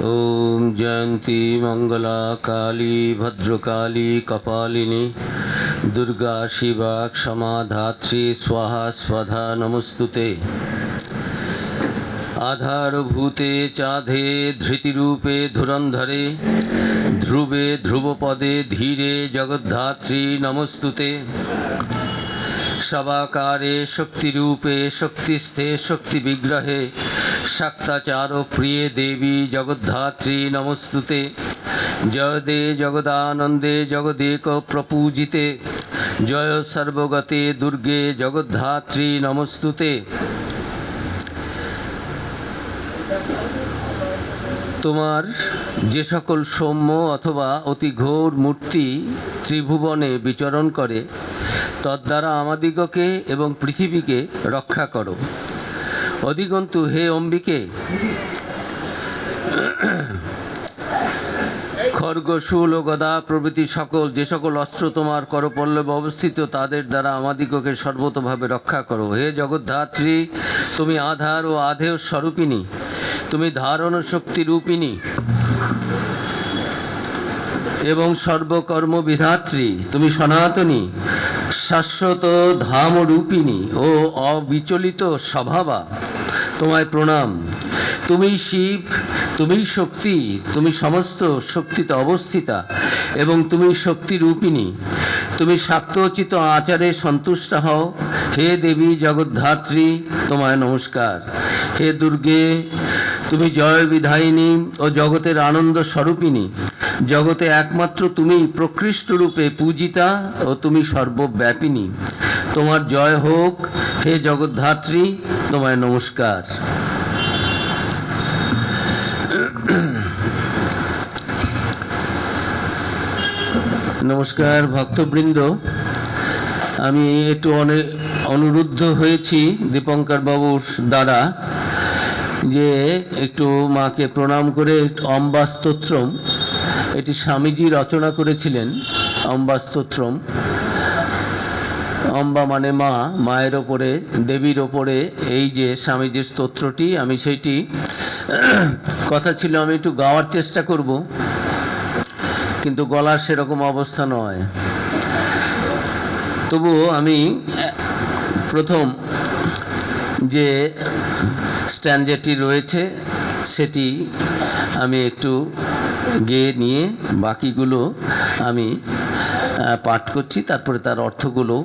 ओम जयंती मंगला काली भद्रकाली कपालिनी दुर्गा शिवा क्षमा धात्री स्वाहा स्वधा नमस्तुते। आधारभूते चाधे धृतिरूपे धुरंधरे ध्रुवे ध्रुवपदे धीरे जगद्धात्री नमस्तुते। शवाकारे शक्तिरूपे शक्तिस्थे शक्ति विग्रहे शाक्ताचारो प्रिय देवी जगद्धात्री नमस्तुते। जयदे जगदानंदे जगदेक प्रपूजिते जय सर्वगते दुर्गे जगद्धात्री नमस्तुते। তোমার যে সকল সৌম্য অথবা অতি ঘোর মূর্তি ত্রিভুবনে বিচরণ করে তদ্বারা আমাদিগকে এবং পৃথিবীকে রক্ষা করো। অধিকন্তু হে অম্বিকে, খড়গ শূল ও গদা প্রভৃতি সকল যে সকল অস্ত্র তোমার করপল্লবে অবস্থিত তাদের দ্বারা আমাদিগকে সর্বতোভাবে রক্ষা করো। হে জগদ্ধাত্রী, তুমি আধার ও আধেয় স্বরূপিণী, তুমি ধারণ শক্তি রূপিণী এবং সর্বকর্ম বিধাত্রী, তুমি সনাতনী শাশ্বত ধাম রূপিণী ও অবিচলিত স্বভাবা। তোমায় প্রণাম। তুমি শিব, তুমি শক্তি, তুমি সমস্ত শক্তিতে অবস্থিতা এবং তুমি শক্তি রূপিণী। তুমি শাক্তোচিত আচারে সন্তুষ্ট হও। হে দেবী জগদ্ধাত্রী, তোমায় নমস্কার। হে দুর্গে, তুমি জয় বিধায়িনী ও জগতের আনন্দ স্বরূপিণী। জগতে একমাত্র তুমি প্রকৃষ্ট রূপে পূজিতা ও তুমি সর্বব্যাপিনী। তোমার জয় হোক। হে জগদ্ধাত্রী, তোমায় নমস্কার। নমস্কার ভক্তবৃন্দ, আমি একটু অনুরুদ্ধ হয়েছি দীপঙ্কর বাবুর দ্বারা যে একটু মাকে প্রণাম করে অম্বা স্তোত্রম, এটি স্বামীজি রচনা করেছিলেন। অম্বা স্তোত্রম, অম্বা মানে মা, মায়ের ওপরে দেবীর ওপরে এই যে স্বামীজির স্তোত্রটি, আমি সেইটি কথা ছিল আমি একটু গাওয়ার চেষ্টা করব, কিন্তু গলার সেরকম অবস্থা নয়। তবুও আমি প্রথম যে স্ট্যান্ডারটি রয়েছে সেটি আমি একটু গেয়ে নিয়ে বাকিগুলো আমি পাঠ করছি, তারপরে তার অর্থগুলো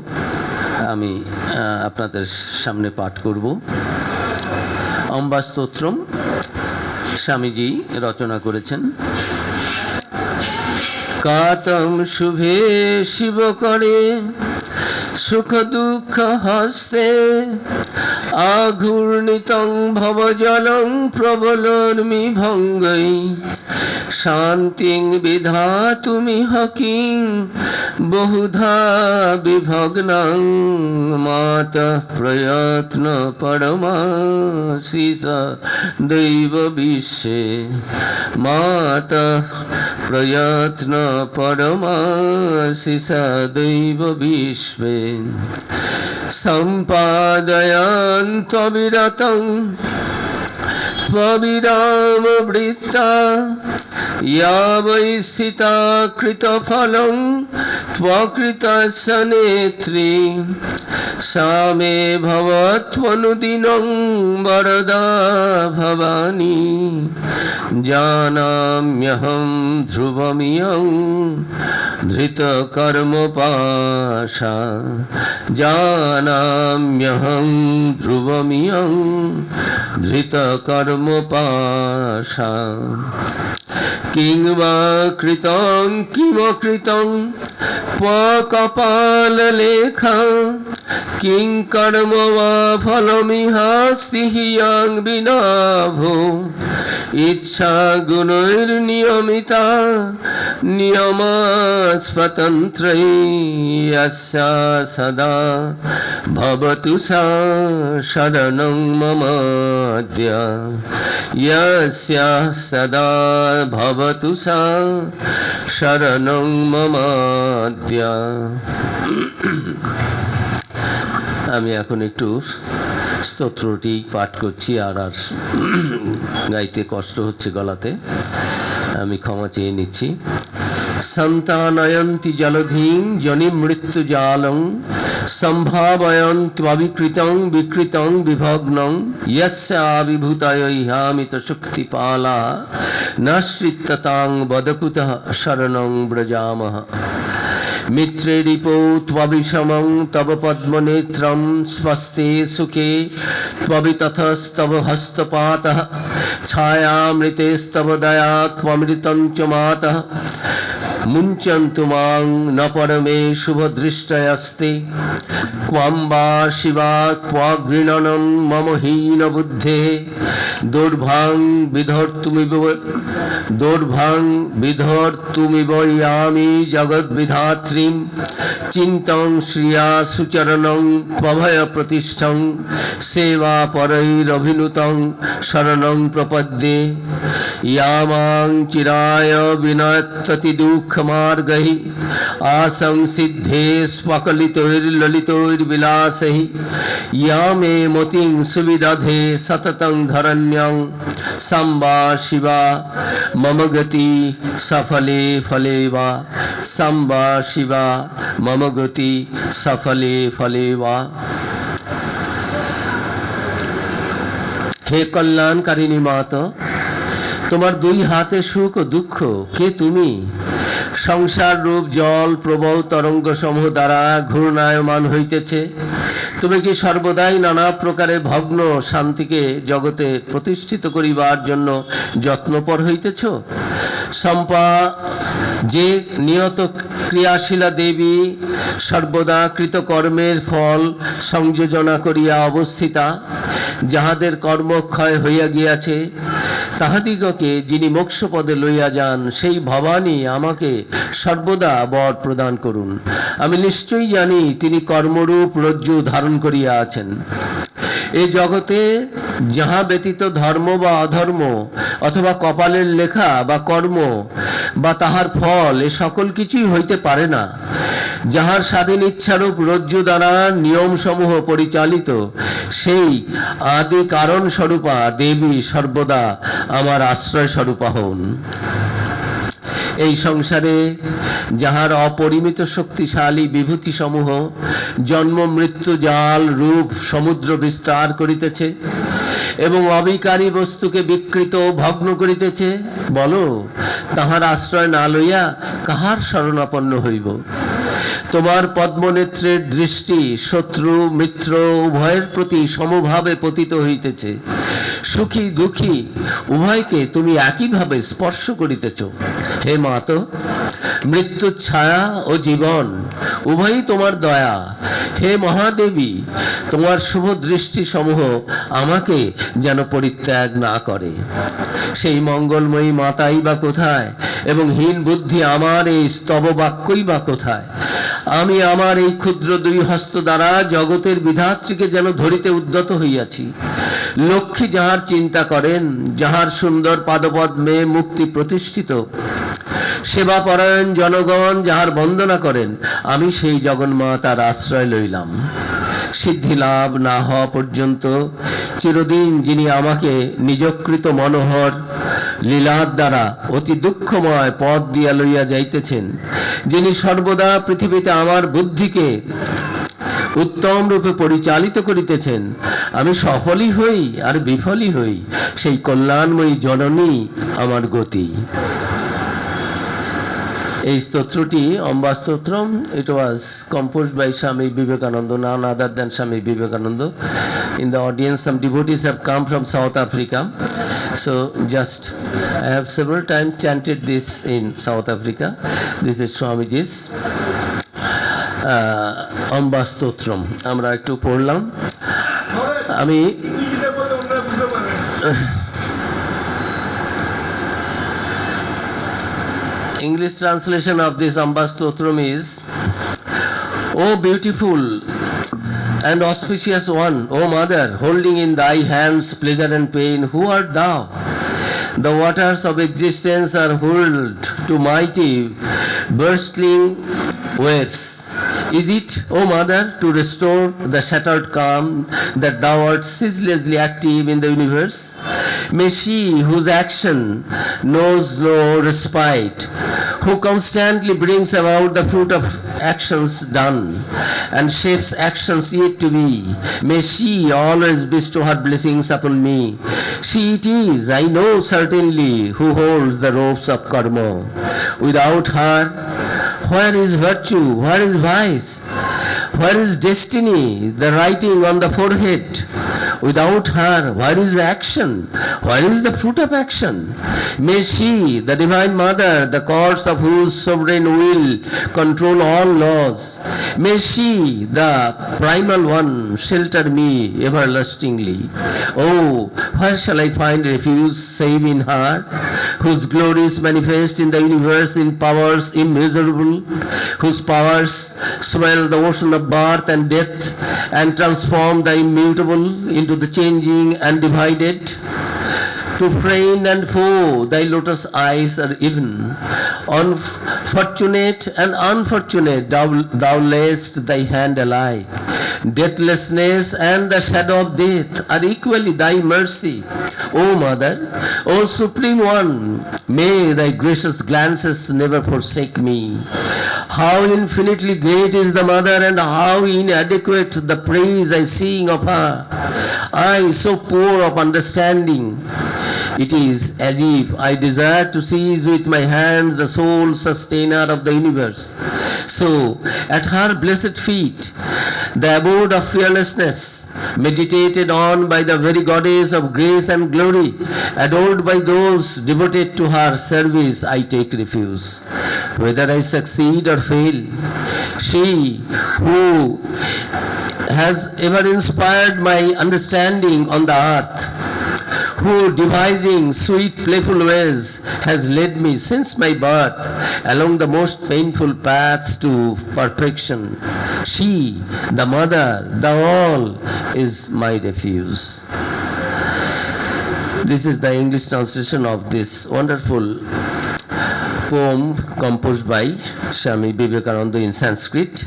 আমি আপনাদের সামনে পাঠ করব। অম্বা স্তোত্রম স্বামীজি রচনা করেছেন। কাতম শুভে শিব করে সুখ দুঃখ হস্তে আঘূর্ণিতং ভবজলং প্রবলর্মি ভঙ্গৈ শান্তিং বিধাতুমিহ কিং বহুধা বিভগ্নং মাতঃ প্রয়ত্ন পরমাশিষ দৈব বিশ্বে মাতঃ প্রয়ত্ন পরমাশিষ দৈব বিশ্বে সম্পাদয়ন্ত বিরতং পবিরাম বৃত্তা ইয়া বৈ স্থিতা কৃতফলং ত্বকৃতস্য নেত্রী সা মে ভবত্বনুদিনং বরদা ভবানী। জানাম্যহং ধ্রুবমিয়ং ধৃতকর্মপাশা জানাম্যহং ধ্রুবমিয়ং ধৃতকর্মপাশা। কিং বা কৃতং কিমকৃতং কপাললেখা কিং কর্ম বা ফলমিহাস্তি হিয়াং বিনাভো ইচ্ছা গুণৈর্নিয়মিতা নিয়মাস্পতন্ত্রৈ যস্যা সদা ভবতু সা শরণং মমাদ্য यस्या सदा भवतु सा शरणं ममाद्य। আমি এখন একটু স্তোত্রটি পাঠ করছি, আর গাইতে কষ্ট হচ্ছে গলাতে, আমি ক্ষমা চেয়ে নিচ্ছি। সন্তানয়ন্তি জলধিং জনি মৃত্যু জালং সম্ভাবয়ন্ত্ববিকৃতং বিকৃতং বিভগ্নং ইয়স্যাবিভূতয় ইহামিত শক্তিপালা নশ্রিত্যতাং বদকুতঃ শরণং ব্রজামহ। মিত্রে রিপো ত্ববিষমং তব পদ্মনেত্রম স্বস্তে সুখে ত্ববিতথস্তব হস্তপাতঃ ছায়ামৃতেস্তব দয়া ত্বমৃতং চ মাতঃ মুঞ্চন্তু মাং ন পরমে শুভদৃষ্টয়স্তে ক্বং বা শিবা ক্বা গৃণনং মম হীন বুদ্ধে দুর্ভাং বিধর্তুমিব ইয়ামি জগদ্বিধাত্রীম চিন্তং শ্রিয়া সুচরণং পভয় প্রতিষ্ঠং সেবা পরৈরভিনুতং শরণং প্রপদ্যে ইয়ামাং চিরায় বিনত্যতি দুঃখমার্গহি আসংসিদ্ধে স্পকলিতৈর্ললিতৈর্বিলাসহি ইয়া মে মতিং সুবিদধে সততং ধরণ্যং সম্বা শিবা মম গতি সফলে ফলে বা সম্বা শিবা মম গতি সফলে ফলে বা। হে কল্যাণকারিণী মাতা, তোমার দুই হাতে সুখ ও দুঃখ, কে তুমি? সংসার রূপ জল প্রবল তরঙ্গ সমূহ দ্বারা ঘূর্ণায়মান হইতেছে। তুমি কি সর্বদাই নানা প্রকারে ভগ্ন শান্তিকে জগতে প্রতিষ্ঠিত করিবার জন্য যত্নপর হইতেছ? সম্পা যে নিয়ত ক্রিয়াশীলা দেবী, সর্বদা কৃতকর্মের ফল সংযোজনা করিয়া অবস্থিতা, যাহাদের কর্মক্ষয় হইয়া গিয়াছে তাহাদিগকে যিনি মোক্ষপদে লইয়া যান, সেই ভবানী আমাকে সর্বদা বর প্রদান করুন। আমি নিশ্চয়ই জানি তিনি কর্মরূপ রজ্জু ধারণ করিয়া আছেন। এই জগতে যাহা ব্যতীত ধর্ম বা অধর্ম অথবা কপালের লেখা বা কর্ম বা তাহার ফল, এ সকল কিছুই হইতে পারে না। যাহার স্বাধীন ইচ্ছারূপ রজ্জু দ্বারা নিয়মসমূহ পরিচালিত, সেই আদি কারণ স্বরূপা দেবী সর্বদা আমার আশ্রয় স্বরূপা হন। এই সংসারে যাহার অপরিমিত শক্তিশালী বিভূতি সমূহ জন্ম মৃত্যু জাল রূপ সমুদ্র বিস্তার করিতেছে এবং অবিকারী বস্তুকে বিকৃত ভগ্ন করিতেছে, বলো তাহার আশ্রয় না লইয়া কাহার শরণাপন্ন হইব? তোমার পদ্মনেত্রের দৃষ্টি শত্রু মিত্র উভয়ের প্রতি সমভাবে পতিত হইতেছে। সুখী দুঃখী উভয়কে তুমি একইভাবে স্পর্শ করিতেছ। হে মাতো, মৃত্যুর ছায়া ও জীবন উভয়ই তোমার দয়া। হে মহাদেবী, তোমার শুভ দৃষ্টি সমূহ আমাকে যেন পরিত্যাগ না করে। সেই মঙ্গলময়ী মাতাই বা কোথায় এবং হীন বুদ্ধি আমার এই স্তব বাক্যই বা কোথায়? আমি আমার এই ক্ষুদ্র দুই হস্ত দ্বারা জগতের বিধাত্রীকে যেন ধরিতে উদ্যত হইয়াছি। লক্ষ্মী যাহার চিন্তা করেন, যাহার সুন্দর পাদপদ্মে মুক্তি প্রতিষ্ঠিত, সেবাপরায়ণ জনগণ যাহার বন্দনা করেন, আমি সেই জগন্মাতার আশ্রয় লইলাম। সিদ্ধি লাভ না হওয়া পর্যন্ত চিরদিন যিনি আমাকে নিজকৃত মনোহর লীলার দ্বারা অতি দুঃখময় পথ দিয়া লইয়া যাইতেছেন, যিনি সর্বদা পৃথিবীতে আমার বুদ্ধিকে উত্তম রূপে পরিচালিত করিতেছেন, আমি সফলই হই আর বিফলই হই, সেই কল্যাণময়ী জননী আমার গতি। এই স্তোত্রটি Amba Stotram. It was composed by Swami Vivekananda, none other than Swami Vivekananda. In the audience some devotees have come from South Africa, so just I have several times chanted this in South Africa. This is Swamiji's Amba Stotram. আমরা একটু পড়লাম। আমি English translation of this Amba Stotram is, O beautiful and auspicious one, O mother, holding in thy hands pleasure and pain, who art thou? The waters of existence are hurled to mighty bursting waves. Is it, O Mother, to restore the shattered calm that thou art ceaselessly active in the universe? May she, whose action knows no respite, who constantly brings about the fruit of actions done and shapes actions yet to be, may she always bestow her blessings upon me. She it is, I know certainly, who holds the ropes of karma. Without her, where is virtue? Where is vice? Where is destiny? The writing on the forehead. Without her, where is action? Where is the fruit of action? May she, the Divine Mother, the course of whose sovereign will control all laws, may she, the primal one, shelter me everlastingly. Oh, where shall I find refuge save in her, whose glories manifest in the universe in powers immeasurable, whose powers swell the ocean of birth and death and transform the immutable into the changing and divided. To friend and foe thy lotus eyes are even. On fortunate and unfortunate thou layest thy hand alike. Deathlessness and the shadow of death are equally thy mercy. O Mother, O Supreme One, may thy gracious glances never forsake me. How infinitely great is the Mother, and how inadequate the praise I sing of her. I, so poor of understanding, it is as if I desire to seize with my hands the sole sustainer of the universe. So, at her blessed feet, the abode of fearlessness, meditated on by the very goddess of grace and glory, adored by those devoted to her service, I take refuge. Whether I succeed or fail, she who has ever inspired my understanding on the earth, who devising sweet playful ways has led me since my birth along the most painful paths to perfection. She, the Mother, the All, is my refuge. This is the English translation of this wonderful poem composed by Swami Vivekananda in Sanskrit.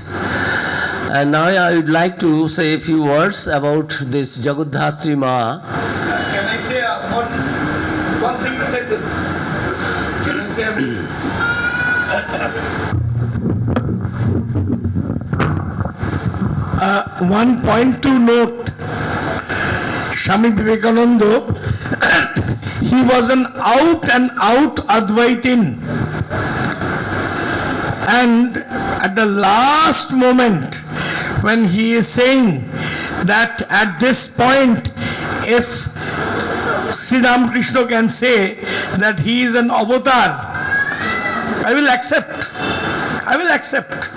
And now I would like to say a few words about this Jagadhatri Ma. Can I say one single sentence? Can I say this? One point to note, Swami Vivekananda, he was an out and out Advaitin. And at the last moment, when he is saying that at this point, if Sri Ramakrishna can say that he is an avatar, I will accept. I will accept.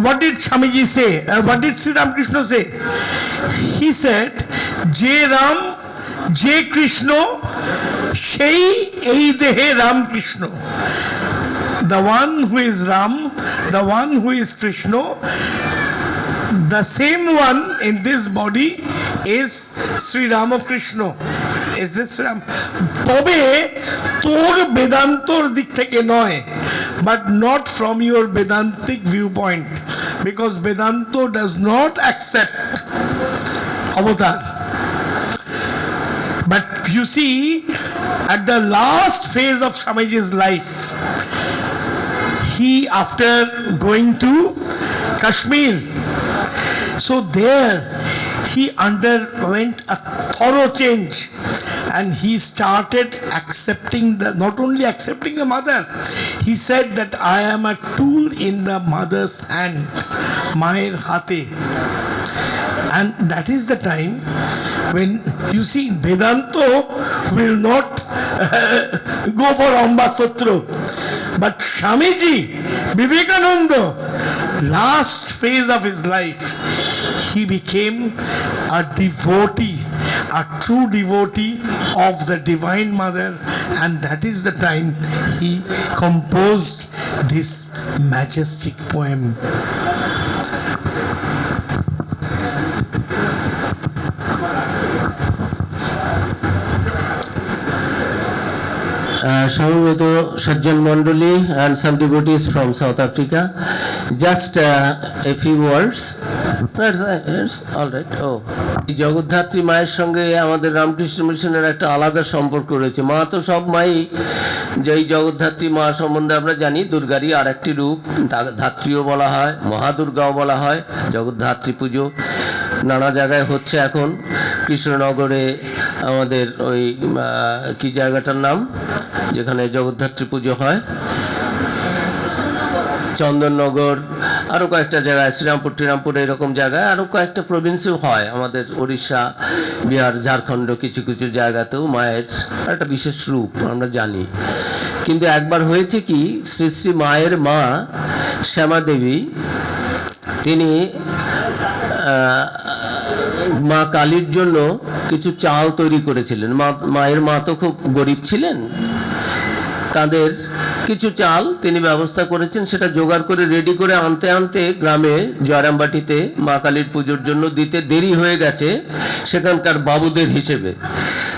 What did Swamiji say? What did Sri Ramakrishna say? He said, Je Ram, Je Krishna, Shei Ei Dehe Ram Krishna. The one who is Ram, the one who is Krishna, the same one in this body is Sri Ramakrishna. Is this Ram? Tobe tor Vedantor dik theke noy, but not from your Vedantic viewpoint, because Vedanta does not accept avatar. But you see, at the last phase of Swamiji's life, he, after going to Kashmir, so there he underwent a thorough change, and he started accepting not only accepting the Mother, he said that I am a tool in the Mother's hand, Mayer Hate. And that is the time when you see Vedanta will not go for Amba Sutra. But Swamiji, Vivekananda, last phase of his life, he became a devotee, a true devotee of the Divine Mother, and that is the time he composed this majestic poem. Samaveta Sajjan Mandali and some devotees from South Africa. Just a few words. That's all right. Oh, এই জগদ্ধাত্রী মায়ের সঙ্গে আমাদের রামকৃষ্ণ মিশনের একটা আলাদা সম্পর্ক রয়েছে। মা তো সব মাই, যে এই জগদ্ধাত্রী মা সম্বন্ধে আমরা জানি দুর্গারই আর একটি রূপ, ধাত্রীও বলা হয়, মহাদুর্গাও বলা হয়। জগদ্ধাত্রী পুজো নানা জায়গায় হচ্ছে এখন। কৃষ্ণনগরে আমাদের ওই কি জায়গাটার নাম যেখানে জগদ্ধাত্রী পুজো হয়, চন্দননগর, আরও কয়েকটা জায়গায়, শ্রীরামপুর এরকম জায়গায়, আরও কয়েকটা প্রভিন্সেও হয়। আমাদের উড়িষ্যা, বিহার, ঝাড়খণ্ড কিছু কিছু জায়গাতেও মায়ের একটা বিশেষ রূপ আমরা জানি। কিন্তু একবার হয়েছে কি, শ্রী শ্রী মায়ের মা শ্যামা দেবী তিনি মা কালীর জন্য কিছু চাল তৈরি করেছিলেন। মায়ের মা তো খুব গরিব ছিলেন, তাদের কিছু চাল তিনি ব্যবস্থা করেছেন, সেটা জোগাড় করে রেডি করে আনতে আনতে গ্রামে জয়রামবাটিতে মা কালীর পুজোর জন্য দিতে দেরি হয়ে গেছে সেখানকার বাবুদের হিসেবে।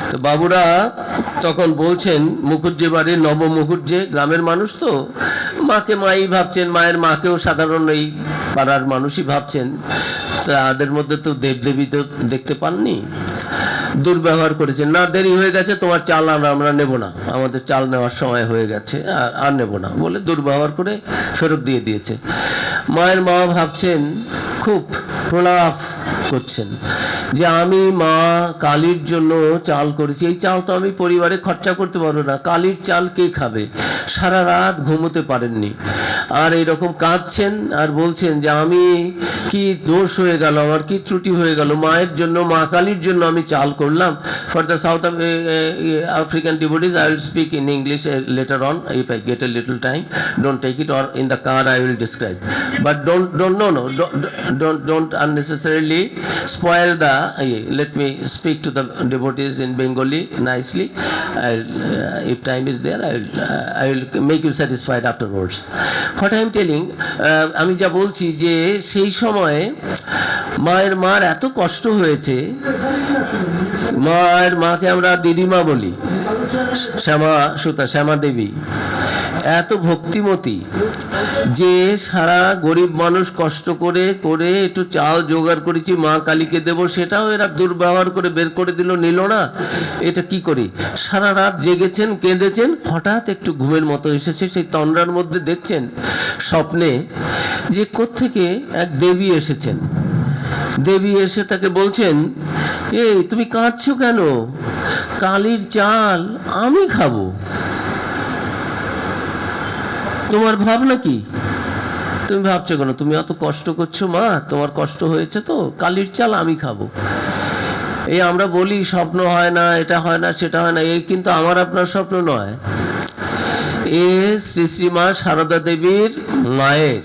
তো বাবুরা তখন বলছেন, মুখুজ্জে বাড়ির নব মুখুজ্জে, গ্রামের মানুষ তো মাকে মাই ভাবছেন, মায়ের মাকেও সাধারণ এই পাড়ার মানুষই ভাবছেন, তাদের মধ্যে তো দেবদেবী তো দেখতে পাননি, দুর্ব্যবহার করেছেন। না, দেরি হয়ে গেছে, তোমার চাল আমরা নেব না, আমাদের চাল নেওয়ার সময় হয়ে গেছে, আর নেব না বলে দুর্ব্যবহার করে ফেরত দিয়ে দিয়েছে। মায়ের মা ভাবছেন, খুব প্রলাপ করছেন যে আমি মা কালীর জন্য চাল করেছি, এই চাল তো আমি পরিবারে খরচা করতে পারবো না, কালীর চাল কে খাবে? সারা রাত ঘুমোতে পারেননি, আর এইরকম কাঁদছেন আর বলছেন যে আমি কি দোষ হয়ে গেল, আমার কি ত্রুটি হয়ে গেল, মায়ের জন্য, মা কালীর জন্য আমি চাল করলাম। For the south African devotees I will speak in English later on if I get a little time. Don't take it, or in the car I will describe, but don't unnecessarily spoil the let me speak to the devotees in Bengali nicely. If time is there I will make you satisfied afterwards. What I am telling, আমি যা বলছি যে সেই সময়ে মার এত কষ্ট হয়েছে, মাকে আমরা দিদিমা বলি, শ্যামা দেবী এত ভক্তিমতী যে সারা গরিব মানুষ কষ্ট করে করে একটু চাল জোগাড় করেছি মা কালীকে দেব, সেটাও এরা দুর্ব্যবহার করে বের করে দিল, নিল না। এটা কি করি? সারা রাত জেগেছেন, কেঁদেছেন, হঠাৎ একটু ঘুমের মতো এসেছে। সেই তন্দ্রার মধ্যে দেখছেন স্বপ্নে যে কোত্থেকে এক দেবী এসেছেন। দেবী এসে তাকে বলছেন, এই তুমি কাঁদছো কেন? কালীর চাল আমি খাবো, তোমার ভাবনা কি? তুমি ভাবছো কেন? তুমি অত কষ্ট করছো মা, তোমার কষ্ট হয়েছে তো, কালীর চাল আমি খাবো। এই আমরা বলি স্বপ্ন হয় না, এটা হয় না, সেটা হয় না, এই কিন্তু আমার আপনার স্বপ্ন নয়, এ শ্রী শ্রী মা সারদা দেবীর মায়ের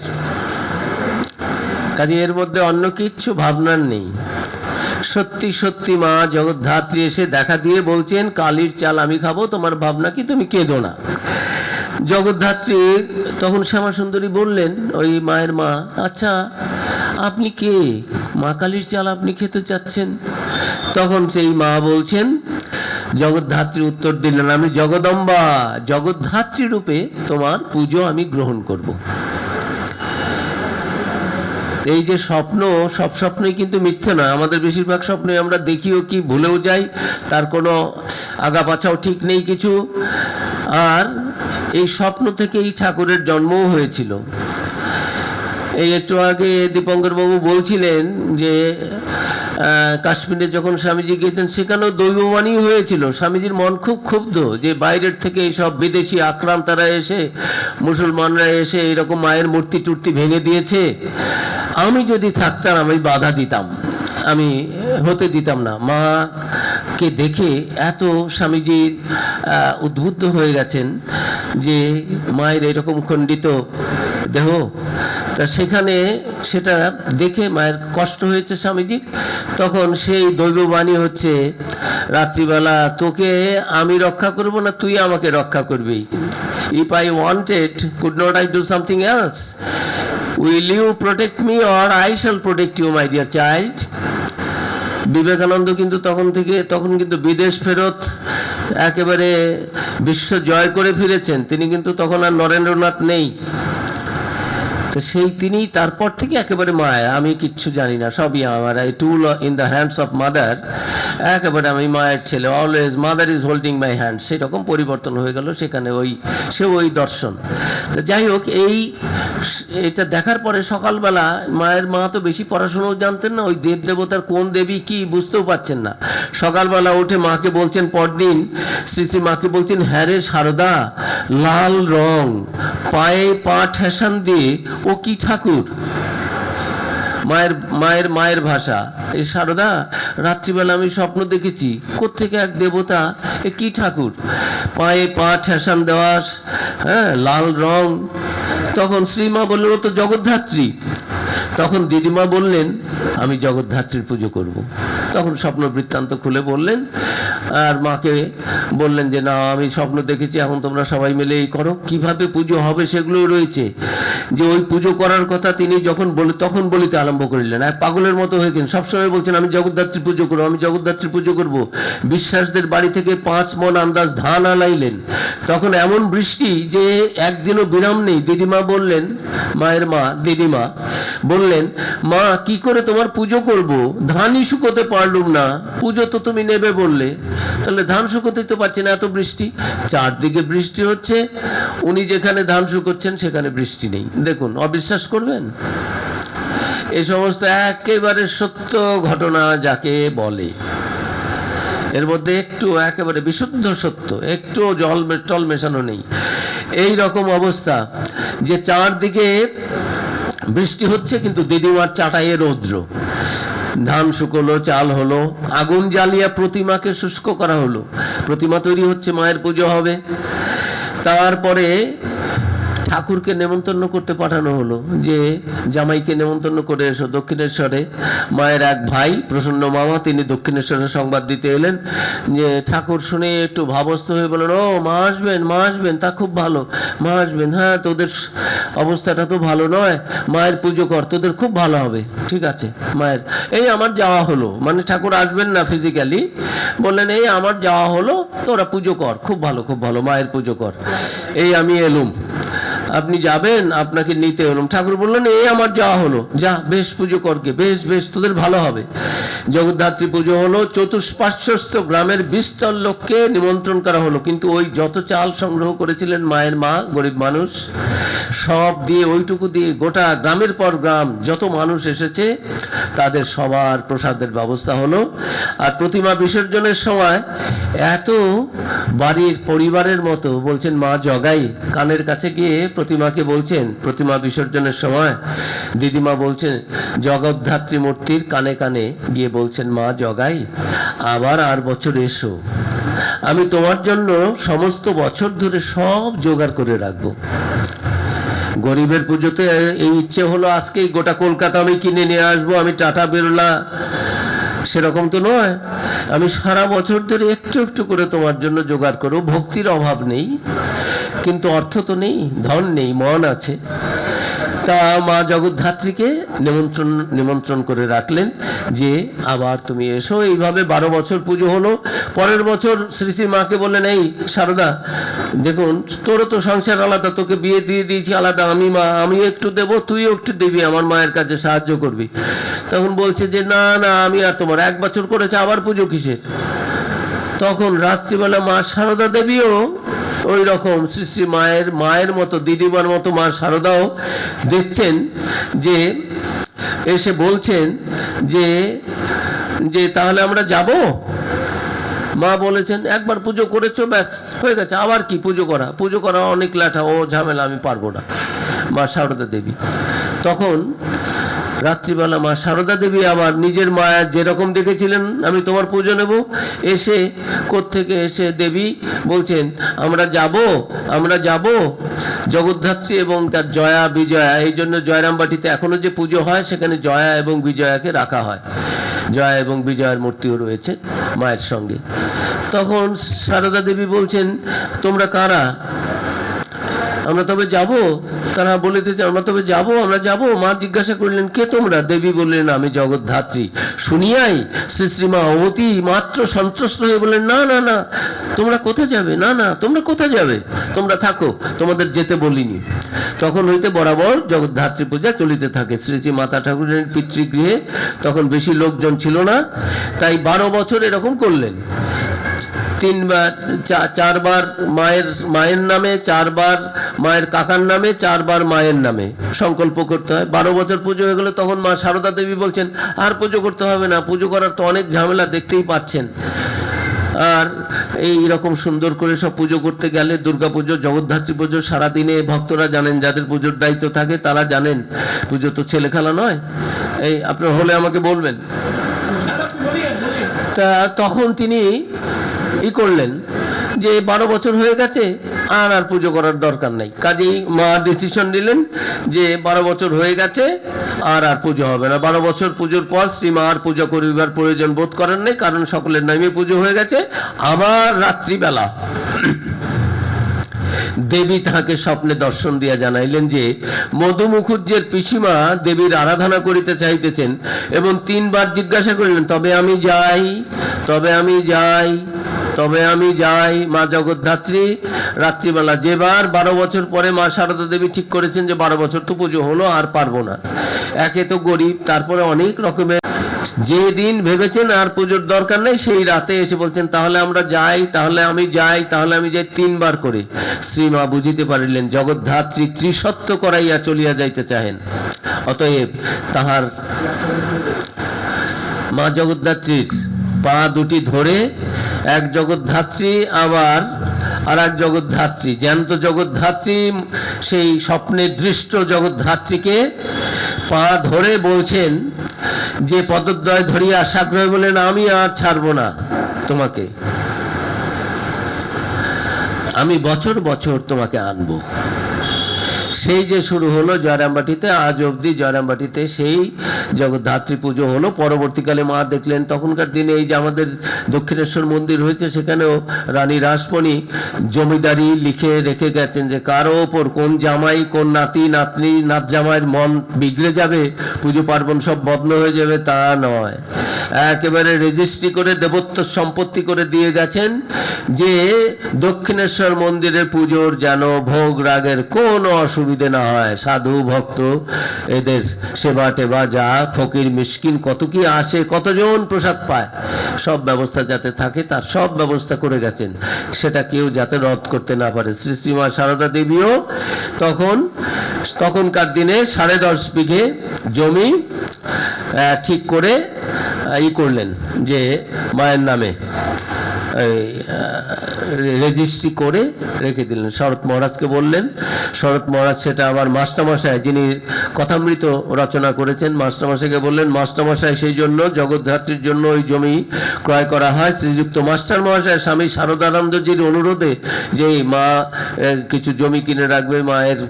কাজে, এর মধ্যে অন্য কিচ্ছু ভাবনার নেই। সত্যি সত্যি মা জগদ্ধাত্রী এসে দেখা দিয়ে বলছেন, কালীর চাল আমি খাবো, তোমার ভাবনা কি, তুমি কেঁদো না। জগদ্ধাত্রী তখন শ্যামাসুন্দরী বললেন, ওই মায়ের মা, আচ্ছা আপনি কে? মা কালীর চাল আপনি খেতে চাচ্ছেন? তখন সেই মা বলছেন, জগদ্ধাত্রী উত্তর দিলেন, আমি জগদম্বা, জগদ্ধাত্রী রূপে তোমার পুজো আমি গ্রহণ করব। এই যে স্বপ্ন, সব স্বপ্নই কিন্তু মিথ্যে নয়। আমাদের বেশিরভাগ স্বপ্নই আমরা দেখিও কি, ভুলেও যাই, তার কোনো আগা পাছাও ঠিক নেই কিছু। আর এই স্বপ্ন থেকে এই ঠাকুরের জন্মও হয়েছিল। এই একটু আগে দীপঙ্কর বাবু বলছিলেন যে কাশ্মীরে যখন স্বামীজি গিয়েছেন সেখানেও দৈববাণী হয়েছিল। স্বামীজির মন খুব ক্ষুব্ধ যে বাইরের থেকে এইসব বিদেশি আক্রান্তারা এসে, মুসলমানরা এসে এইরকম মায়ের মূর্তি টুর্তি ভেঙে দিয়েছে, আমি যদি থাকতাম আমি বাধা দিতাম, আমি হতে দিতাম না। মাকে দেখে এত স্বামীজি উদ্বুদ্ধ হয়ে গেছেন যে মায়ের এরকম খণ্ডিত দেহ, তা সেখানে সেটা দেখে মায়ের কষ্ট হয়েছে স্বামীজির। তখন সেই দৈববাণী হচ্ছে, রাত্রিবেলা তোকে আমি রক্ষা করব না, তুই আমাকে রক্ষা করবি। If I wanted, could not I do something else? Will you protect me or I shall protect you my dear child? Vivekananda কিন্তু তখন কিন্তু বিদেশ ফেরত একেবারে বিশ্ব জয় করে ফিরেছেন। তিনি কিন্তু তখন আর নরেন্দ্রনাথ নেই। তো সেই তিনি তারপর থেকে একেবারে মায়ের, আমি কিচ্ছু জানি না, সবই আমার, এই tool in the hands of mother, একেবারে আমি মায়ের ছেলে, always mother is holding my hand, সেরকম পরিবর্তন হয়ে গেল সেখানে, ওই দর্শন। তো যাই হোক, এটা দেখার পরে সকালবেলা মায়ের মা তো বেশি পড়াশোনাও জানতেন না, ওই দেবতার কোন দেবী কি বুঝতেও পারছেন না। সকালবেলা উঠে মাকে বলছেন, পরদিন শ্রী মাকে বলছেন, হ্যাঁ রে সারদা, লাল রং, পায়ে পা ঠেসান দিয়ে ও কি ঠাকুর? মায়ের ভাষা, এই সারদা, রাত্রিবেলা আমি স্বপ্ন দেখেছি, কোত্থেকে এক দেবতা, এ কি ঠাকুর, পায়ে পা ঠেসান দেওয়া, হ্যাঁ, লাল রং। তখন শ্রীমা বললেন, ও তো জগদ্ধাত্রী। তখন দিদিমা বললেন, আমি জগদ্ধাত্রীর পুজো করব। তখন স্বপ্ন বৃত্তান্ত খুলে বললেন, আর মাকে বললেন যে না, আমি স্বপ্ন দেখেছি, এখন তোমরা সবাই মিলে এই করো। কিভাবে পুজো হবে সেগুলো রয়েছে, যে ওই পুজো করার কথা তিনি যখন তখন বলিতে আরম্ভ করিলেন, এক পাগলের মতো হয়ে গেলেন, সবসময় বলছেন আমি জগদ্ধাত্রীর পুজো করবো, আমি জগদ্ধাত্রীর পুজো করব। বিশ্বাসদের বাড়ি থেকে 5 মণ আন্দাজ ধান আনাইলেন। তখন এমন বৃষ্টি যে একদিনও বিরাম নেই। দিদিমা বললেন, মায়ের মা দিদিমা বললেন, মা কি করে তোমার পুজো করব, ধানই শুকোতে পারলুম না, পুজো তো তুমি নেবে বললে, তাহলে ধান শুকোতেই তো পারছি না, এত বৃষ্টি, চারদিকে বৃষ্টি হচ্ছে, উনি যেখানে ধান শুকোচ্ছেন সেখানে বৃষ্টি নেই। দেখুন, অবিশ্বাস করবেন? এই সমস্ত একেবারে সত্য ঘটনা যাকে বলে, এর মধ্যে একটু একেবারে বিশুদ্ধ সত্য, একটু টল মেশানো নেই। এই রকম অবস্থা যে চারদিকে বৃষ্টি হচ্ছে, কিন্তু দিদিমার চাটাইয়ে রৌদ্র, ধান শুকোলো, চাল হলো, আগুন জ্বালিয়ে প্রতিমাকে শুষ্ক করা হলো, প্রতিমা তৈরি হচ্ছে, মায়ের পুজো হবে। তারপরে ঠাকুরকে নেমন্তন্ন করতে পাঠানো হলো, যে জামাইকে নেমন্তন্ন করে এসো দক্ষিণেশ্বরে। মায়ের এক ভাই প্রসন্ন মামা, তিনি দক্ষিণেশ্বরের সংবাদ দিতে এলেন, যে ঠাকুর শুনে একটু ভাবস্থ হয়ে বলেন, ও মা আসবেন, তা খুব ভালো, মা আসবেন, হ্যাঁ তোদের অবস্থাটা তো ভালো নয়, মায়ের পুজো কর, তোদের খুব ভালো হবে। ঠিক আছে মায়ের, এই আমার যাওয়া হলো, মানে ঠাকুর আসবেন না ফিজিক্যালি, বললেন এই আমার যাওয়া হলো, তোরা পুজো কর, খুব ভালো, মায়ের পুজো কর, এই আমি এলুম, আপনি যাবেন, আপনাকে নিতে এলুম। ঠাকুর বললেন, এই আমার যাওয়া হলো, যা বেশ পুজো করকে, বেশ তোদের ভালো হবে। জগদ্ধাত্রী পুজো হলো, চতুষ্পার্শ্বস্থ গ্রামের 20 লোককে নিমন্ত্রণ করা হলো, কিন্তু ওই যত চাল সংগ্রহ করেছিলেন মায়ের মা, গরিব মানুষ, সব দিয়ে, ওইটুকু দিয়ে গোটা গ্রামের পর গ্রাম যত মানুষ এসেছে তাদের সবার প্রসাদের ব্যবস্থা হলো। আর প্রতিমা বিসর্জনের সময় এত বাড়ির পরিবারের মতো বলছেন, মা জগাই, কানের কাছে গিয়ে প্রতিমাকে বলছেন, প্রতিমা বিসর্জনের সময় দিদিমা বলছেন, জগদ্ধাত্রী মূর্তির কানে কানে গিয়ে বলছেন, মা জগাই, আবার আর বছর এসো, আমি তোমার জন্য সমস্ত বছর ধরে সব জোগাড় করে রাখবো। গরিবের পুজোতে এই ইচ্ছে হলো আজকেই গোটা কলকাতা আমি কিনে নিয়ে আসবো, আমি টাটা বিরলা, সেরকম তো নয়, আমি সারা বছর ধরে একটু একটু করে তোমার জন্য জোগাড় করো। ভক্তির অভাব নেই, কিন্তু অর্থ তো নেই, ধন নেই, মন আছে। তা মা জগদ্ধাত্রীকে নিমন্ত্রণ করে রাখলেন, যে আবার তুমি এসো। এইভাবে 12 বছর পুজো হলো। পরের বছর শ্রী মাকে বললেন, এই সারদা, দেখুন তোরও তো সংসার আলাদা, তোকে বিয়ে দিয়ে দিয়েছি আলাদা, আমি একটু দেবো, তুইও একটু দিবি, আমার মায়ের কাছে সাহায্য করবি। তখন বলছে যে না, আমি আর তোমার 1 বছর করেছে, আবার পুজো কিসের? তখন রাত্রিবেলা মা সারদা দেবীও ওই রকম শ্রী মায়ের মতো, দিদিমার মতো মা সারদাও দেখছেন, যে এসে বলছেন যে তাহলে আমরা যাব। মা বলেছেন, একবার পুজো করেছো, ব্যাস হয়ে গেছে, আবার কি পুজো করা অনেক লাঠা, ও ঝামেলা, আমি পারবো না। মা সারদা দেবী তখন রাত্রিবেলা মা সারদা দেবী আবার নিজের মায়ের যেরকম দেখেছিলেন, আমি তোমার পুজো নেব, এসে কোত্থেকে এসে দেবী বলছেন, আমরা যাব জগদ্ধাত্রী এবং তার জয়া বিজয়া। এই জন্য জয়রামবাটিতে এখনো যে পুজো হয়, সেখানে জয়া এবং বিজয়াকে রাখা হয়, জয়া এবং বিজয়ার মূর্তিও রয়েছে মায়ের সঙ্গে। তখন সারদা দেবী বলছেন, তোমরা কারা? আমরা তবে যাব। তারা বলিতেছে, আমরা তবে যাব, আমরা যাব। মা জিজ্ঞাসা করলেন, কে তোমরা? দেবী বললেন, আমি জগদ্ধাত্রী। শুনিয়াই শ্রীমা অতি মাত্র সন্ত্রস্ত হয়ে বললেন, না, তোমরা কোথায় যাবে? না না, তোমরা কোথায় যাবে? তোমরা থাকো, তোমাদের যেতে বলিনি। তখন হইতে বরাবর জগদ্ধাত্রী পূজা চলিতে থাকে শ্রী শ্রী মাতা ঠাকুরের পিতৃগৃহে। তখন বেশি লোকজন ছিল না, তাই 12 বছর এরকম করলেন। 4বার মায়ের নামে, 4বার মায়ের কাকার নামে, 4বার মায়ের নামে সংকল্প করতে হয়। 12 বছর পুজো হয়ে গেলে তখন মা সারদা দেবী বলছেন, আর পুজো করতে হবে না, পুজো করার তো অনেক ঝামেলা, দেখতেই পাচ্ছেন। আর এই রকম সুন্দর করে সব পুজো করতে গেলে, দুর্গা পুজো, জগদ্ধাত্রী পুজো, সারাদিনে ভক্তরা জানেন, যাদের পুজোর দায়িত্ব থাকে তারা জানেন, পুজো তো ছেলে খেলা নয়। এই আপনার হলে আমাকে বলবেন। তা তখন তিনি করলেন যে 12 বছর হয়ে গেছে, আর পুজো করার দরকার নেই। কাজেই মা ডিসিশন নিলেন যে 12 বছর হয়ে গেছে, আর পুজো হবে না। 12 বছর পুজোর পর শ্রীমা আর পুজো করিবার প্রয়োজন বোধ করেন নাই, কারণ সকলের নামে পুজো হয়ে গেছে। আবার রাত্রিবেলা দেবী তাহাকে স্বপ্নে দর্শন দিয়া জানাইলেন যে মধু মুখুজ্জের পিসিমা দেবীর আরাধনা করিতে চাইতেছেন, এবং 3বার জিজ্ঞাসা করিলেন, তবে আমি যাই, তবে আমি যাই, তবে আমি যাই। মা জগদ্ধাত্রী রাত্রিবেলা যেবার 12 বছর পরে মা সারদা দেবী ঠিক করেছেন যে 12 বছর তো পুজো হলো, আর পারবো না, একে তো গরিব, তারপরে অনেক রকমের, যে দিন ভেবেছেন আর পুজোর দরকার নেই, সেই রাতে এসে বলছেন তাহলে আমরা যাই, তাহলে আমি যাই, তাহলে আমি যাই, 3বার করে। শ্রীমা বুঝিতে পারিলেন জগদ্ধাত্রী ত্রিসত্য করাইয়া চলিয়া যাইতে চাহেন। অতএব তাহার মা জগদ্ধাত্রীর পা দুটি ধরে, এক জগদ্ধাত্রী আবার আর এক জগদ্ধাত্রী, জ্যান্ত জগদ্ধাত্রী সেই স্বপ্নে দৃষ্ট জগদ্ধাত্রীকে পা ধরে বলছেন যে পদদ্বয় ধরিয়া সাগ্রহে বলেন, আমি আর ছাড়বো না তোমাকে, আমি বছর বছর তোমাকে আনবো। সেই যে শুরু হলো জয়রামবাটিতে, আজ অবধি জয়রামবাটিতে সেই জগদ্ধাত্রী পুজো হলো। পরবর্তীকালে মা দেখলেন, তখনকার দিনে এই যে আমাদের দক্ষিণেশ্বর মন্দির হয়েছে, সেখানেও রানী রাসমণি জমিদারি লিখে রেখে গেছেন যে কারো ওপর কোন জামাই, কোন নাতি নাতনি, নাত জামাইয়ের মন বিগড়ে যাবে, পুজো পার্বণ সব বন্ধ হয়ে যাবে, তা নয়। একেবারে রেজিস্ট্রি করে দেবত্ব সম্পত্তি করে দিয়ে গেছেন যে দক্ষিণেশ্বর মন্দিরের পুজোর যেন ভোগ রাগের কোনো অসুবিধে না হয়, সাধু ভক্ত এদের সেবা টেবা, যা ফকির মিসকিন কত কি আসে, কতজন প্রসাদ পায়, সব ব্যবস্থা যাতে থাকে তার সব ব্যবস্থা করে গেছেন, সেটা কেউ যাতে রদ করতে না পারে। শ্রী শ্রীমা সারদা দেবীও তখনকার দিনে 10.5 বিঘে জমি ঠিক করে করলেন যে মায়ের নামে রেজিস্ট্রি করে রেখে দিলেন। শরৎ মহারাজকে বললেন, শরৎ মহারাজ সেটা আবার মাস্টারমশাই যিনি কথামৃত রচনা করেছেন, মাস্টারমশাইকে বললেন, মাস্টারমশাই সেই জন্য জগদ্ধাত্রীর জন্য ওই জমি ক্রয় করা হয়। শ্রীযুক্ত মাস্টার মহাশয় স্বামী শারদানন্দজির অনুরোধে যে মা কিছু জমি কিনে রাখবে মায়ের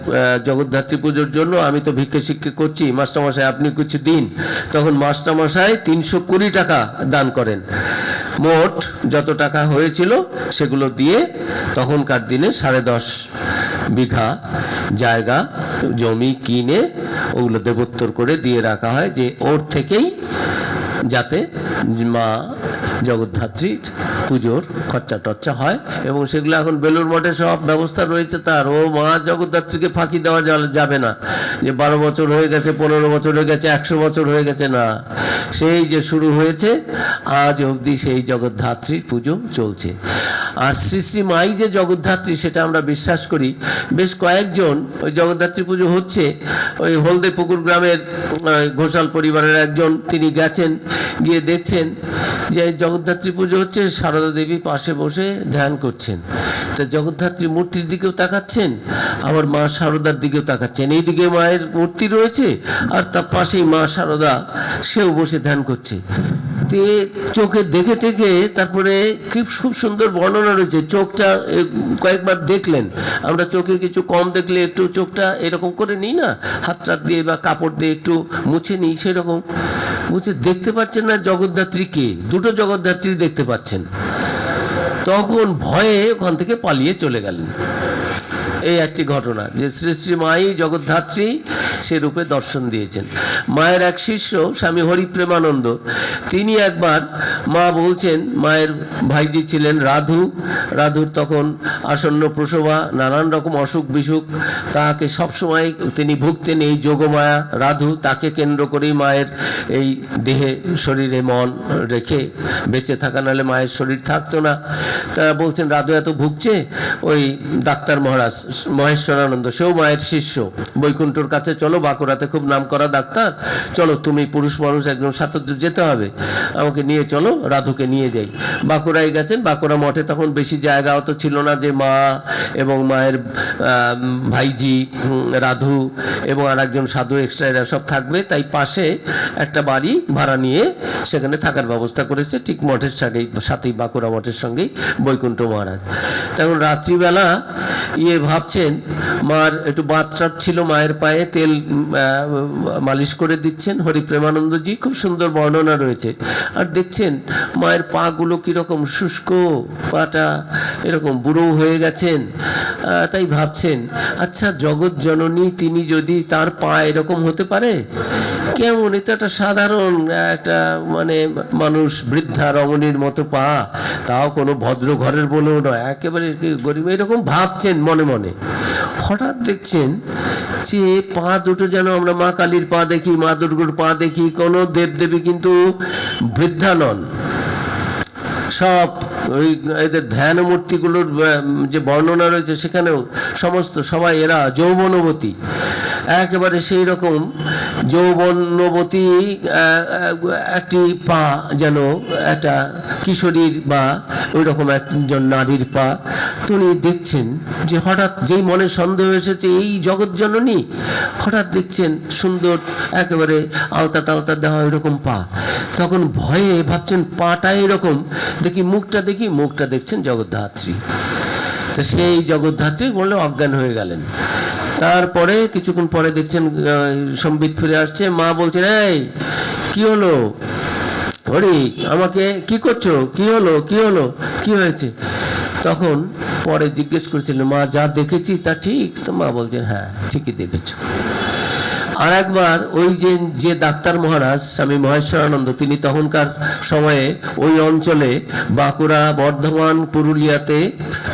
জগদ্ধাত্রী পুজোর জন্য, আমি তো ভিক্ষে শিক্ষে করছি, মাস্টারমশাই আপনি কিছু দিন। তখন মাস্টারমশাই 320 টাকা দান করেন। মোট যত টাকা হয়েছিল সেগুলো দিয়ে তখনকার দিনে 10.5 বিঘা জায়গা জমি কিনে ওগুলো দেবোত্তর করে দিয়ে রাখা হয়, যে ওর থেকেই যাতে মা জগদ্ধাত্রীর পুজোর খরচা টরচা হয়। এবং সেগুলো এখন বেলুর মঠে সব ব্যবস্থা রয়েছে তার। ও মা জগদ্ধাত্রীকে ফাঁকি দেওয়া যাবে না যে 12 বছর হয়ে গেছে, 15 বছর হয়ে গেছে, 100 বছর হয়ে গেছে, না, সেই যে শুরু হয়েছে আজ অবধি সেই জগদ্ধাত্রীর পুজো চলছে। আর শ্রী শ্রী মাই যে জগদ্ধাত্রী সেটা আমরা বিশ্বাস করি। বেশ কয়েকজন ওই জগদ্ধাত্রী পুজো হচ্ছে, ওই হলদে পুকুর গ্রামের ঘোষাল পরিবারের একজন, তিনি গেছেন, গিয়ে দেখছেন যে জগদ্ধাত্রী পুজো হচ্ছে, সারদা দেবী পাশে বসে ধ্যান করছেন। তা জগদ্ধাত্রী মূর্তির দিকেও তাকাচ্ছেন, আবার মা সারদার দিকেও তাকাচ্ছেন। এইদিকে মায়ের মূর্তি রয়েছে আর তার পাশেই মা সারদা, সেও বসে ধ্যান করছে। চোখে দেখে টেকে তারপরে খুব সুন্দর বর্ণনা রয়েছে। চোখটা কয়েকবার দেখলেন, আমরা চোখে কিছু কম দেখলে একটু চোখটা এরকম করে নিই না, হাতটা দিয়ে বা কাপড় দিয়ে একটু মুছে নিই, সেরকম মুছে দেখতে পাচ্ছেন না জগদ্ধাত্রীকে, দুটো জগদ্ধাত্রী দেখতে পাচ্ছেন। তখন ভয়ে ওখান থেকে পালিয়ে চলে গেলেন। এই একটি ঘটনা যে শ্রী শ্রী মাই জগদ্ধাত্রী সে রূপে দর্শন দিয়েছেন। মায়ের এক শিষ্য স্বামী হরিপ্রেমানন্দ, তিনি একবার, মা বলছেন, মায়ের ভাইজি ছিলেন রাধু, রাধুর তখন আসন্ন প্রসবা, নানান রকম অসুখ বিসুখ, তাকে সবসময় তিনি ভুগতেন এই যোগমায়া রাধু, তাকে কেন্দ্র করেই মায়ের এই দেহে শরীরে মন রেখে বেঁচে থাকা, নাহলে মায়ের শরীর থাকতো না। তারা বলছেন রাধু এত ভুগছে, ওই ডাক্তার মহারাজ মহেশ্বরানন্দ, সেও মায়ের শিষ্য, বৈকুণ্ঠর কাছে চলো, বাঁকুড়াতে খুব নাম করা ডাক্তার, চলো তুমি পুরুষ মানুষ একজন সাথে যেতে হবে, আমাকে নিয়ে চলো, রাধুকে নিয়ে যাই। বাঁকুড়ায় গেছেন, বাঁকুড়া মঠে তখন বেশি জায়গা অত ছিল না যে মা এবং মায়ের ভাইজি রাধু এবং আর একজন সাধু এক্সট্রা এরা সব থাকবে, তাই পাশে একটা বাড়ি ভাড়া নিয়ে সেখানে থাকার ব্যবস্থা করেছে, ঠিক মঠের সাথেই বাঁকুড়া মঠের সঙ্গেই বৈকুণ্ঠ মহারাজ। তখন রাত্রিবেলা ভাবছেন, মার একটু বাতটাপ ছিল, মায়ের পায়ে তেল মালিশ করে দিচ্ছেন হরিপ্রেমানন্দজি, খুব সুন্দর বর্ণনা রয়েছে। আর দেখছেন মায়ের পাগুলো কীরকম শুষ্ক, পাটা এরকম বুড়ো হয়ে গেছেন। তাই ভাবছেন, আচ্ছা জগৎ জননী তিনি যদি, তার পা এরকম হতে পারে কেমন? এটা একটা সাধারণ একটা মানে মানুষ, বৃদ্ধা রমণীর মতো পা, তাও কোনো ভদ্র ঘরের বলেও নয়, একেবারে গরিব, এরকম ভাবছেন মনে মনে। হঠাৎ দেখছেন যে পা দুটো যেন আমরা মা কালীর পা দেখি, মা দুর্গার পা দেখি, কোনো দেবদেবী কিন্তু বৃদ্ধা নন, সব ওই এদের ধ্যান মূর্তিগুলোর যে বর্ণনা রয়েছে সেখানেও সমস্ত সবাই এরা যৌবনবতী, একেবারে সেই রকম যৌবনবতী একটি পা, যেন একটা কিশোরীর বা ওই রকম একজন নারীর পা। তিনি দেখছেন যে হঠাৎ যেই মনে সন্দেহ এসেছে এই জগৎ জননী, হঠাৎ দেখছেন সুন্দর একেবারে আলতা টালতা দেওয়া এরকম পা, তখন ভয়ে ভাবছেন পাটা এরকম, দেখি মুখটা দেখি, মুখটা দেখছেন জগদ্ধাত্রী। তো সেই জগদ্ধাত্রী বললে অজ্ঞান হয়ে গেলেন। তারপরে কিছুক্ষণ পরে দেখছেন সম্বিত ফিরে আসছে, মা বলছেন, এই কি হলো হরি, আমাকে কি করছো, কি হলো, কি হলো, কি হয়েছে? তখন পরে জিজ্ঞেস করেছিলেন, মা যা দেখেছি তা ঠিক? তো মা বলছেন, হ্যাঁ ঠিকই দেখেছো। আর একবার ওই যে ডাক্তার মহারাজ স্বামী মহেশ্বরানন্দ, তিনি তখনকার সময়ে ওই অঞ্চলে বাঁকুড়া, বর্ধমান, পুরুলিয়াতে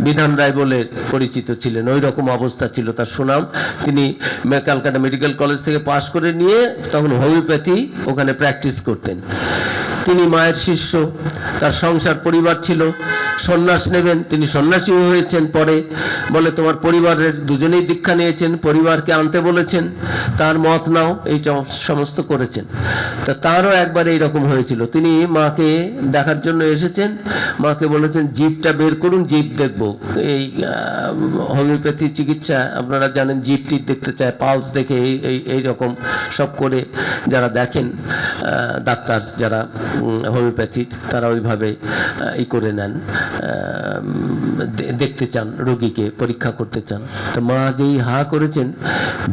বিধান রায় বলে পরিচিত ছিলেন, ওই রকম অবস্থা ছিল তার সুনাম। তিনি ক্যালকাটা মেডিকেল কলেজ থেকে পাশ করে নিয়ে তখন হোমিওপ্যাথি ওখানে প্র্যাকটিস করতেন। তিনি মায়ের শিষ্য, তার সংসার পরিবার ছিল, সন্ন্যাস নেবেন, তিনি সন্ন্যাসীও হয়েছেন পরে। বলে তোমার পরিবারের দুজনেই দীক্ষা নিয়েছেন, পরিবারকে আনতে বলেছেন, তার মত নাও, এই সমস্ত করেছেন। তা তারও একবার এইরকম হয়েছিল, তিনি মাকে দেখার জন্য এসেছেন, মাকে বলেছেন জিভটা বের করুন, জিভ দেখব। এই হোমিওপ্যাথি চিকিৎসা আপনারা জানেন, জিভটি দেখতে চায়, পালস দেখে এই রকম সব করে যারা দেখেন ডাক্তার, যারা হোমিওপ্যাথি, তারা ওইভাবে করে নেন, দেখতে চান রোগীকে, পরীক্ষা করতে চান। তো মা যেই হা করেছেন,